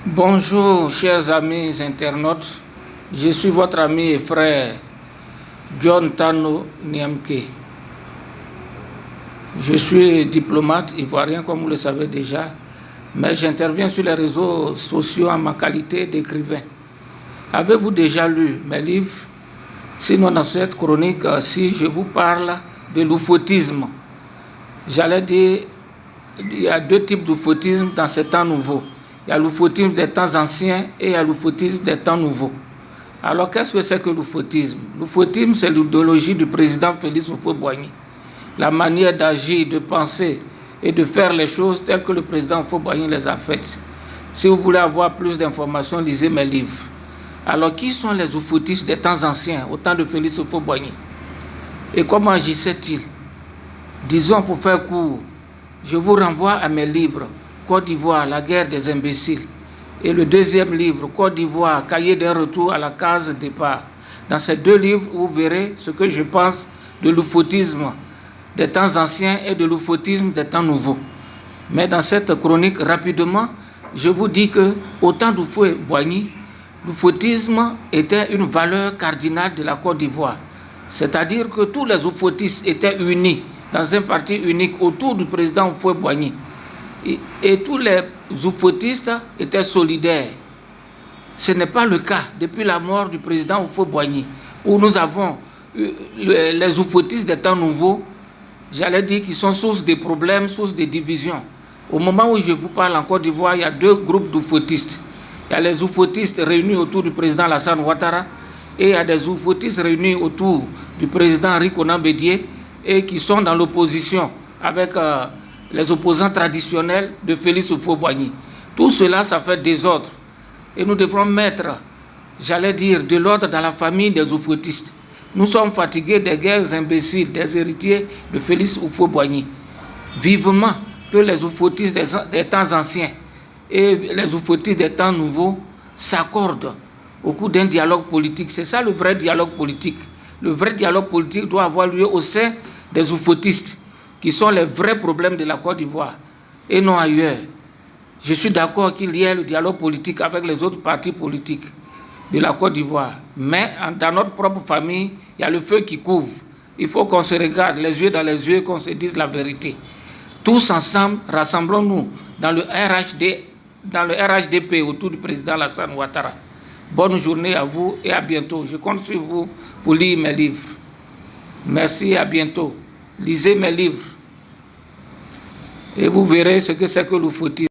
Bonjour chers amis internautes, je suis votre ami et frère John Tano Niamke. Je suis diplomate ivoirien comme vous le savez déjà, mais j'interviens sur les réseaux sociaux en ma qualité d'écrivain. Avez-vous déjà lu mes livres? Sinon dans cette chronique, si je vous parle de l'oufoutisme, j'allais dire il y a deux types d'oufoutisme dans ces temps nouveaux. Il y a l'oufoutisme des temps anciens et il y a l'oufoutisme des temps nouveaux. Alors qu'est-ce que c'est que l'oufoutisme? L'oufoutisme, c'est l'idéologie du président Félix Houphouët-Boigny. La manière d'agir, de penser et de faire les choses telles que le président Houphouët-Boigny les a faites. Si vous voulez avoir plus d'informations, lisez mes livres. Alors qui sont les oufoutistes des temps anciens, au temps de Félix Houphouët-Boigny? Et comment agissaient-ils? Disons pour faire court, je vous renvoie à mes livres Côte d'Ivoire, la guerre des imbéciles. Et le deuxième livre, Côte d'Ivoire, cahier d'un retour à la case départ. Dans ces deux livres, vous verrez ce que je pense de l'oufoutisme des temps anciens et de l'oufoutisme des temps nouveaux. Mais dans cette chronique, rapidement, je vous dis que au temps d'Houphouët-Boigny, l'oufoutisme était une valeur cardinale de la Côte d'Ivoire. C'est-à-dire que tous les oufoutistes étaient unis dans un parti unique autour du président Houphouët-Boigny. Et tous les oufoutistes étaient solidaires. Ce n'est pas le cas depuis la mort du président Houphouët-Boigny, où nous avons les oufoutistes des temps nouveaux, j'allais dire qu'ils sont source de problèmes, source de divisions. Au moment où je vous parle en Côte d'Ivoire, il y a deux groupes d'oufoutistes. Il y a les oufoutistes réunis autour du président Alassane Ouattara et il y a des oufoutistes réunis autour du président Henri Konan Bédié et qui sont dans l'opposition avec les opposants traditionnels de Félix Houphouët-Boigny. Tout cela, ça fait désordre. Et nous devrons mettre, j'allais dire, de l'ordre dans la famille des oufoutistes. Nous sommes fatigués des guerres imbéciles, des héritiers de Félix Houphouët-Boigny. Vivement que les oufoutistes des temps anciens et les oufoutistes des temps nouveaux s'accordent au cours d'un dialogue politique. C'est ça le vrai dialogue politique. Le vrai dialogue politique doit avoir lieu au sein des oufoutistes, qui sont les vrais problèmes de la Côte d'Ivoire, et non ailleurs. Je suis d'accord qu'il y ait le dialogue politique avec les autres partis politiques de la Côte d'Ivoire, mais dans notre propre famille, il y a le feu qui couvre. Il faut qu'on se regarde les yeux dans les yeux, qu'on se dise la vérité. Tous ensemble, rassemblons-nous dans le RHDP autour du président Alassane Ouattara. Bonne journée à vous et à bientôt. Je compte sur vous pour lire mes livres. Merci et à bientôt. Lisez mes livres et vous verrez ce que c'est que l'oufoutisme.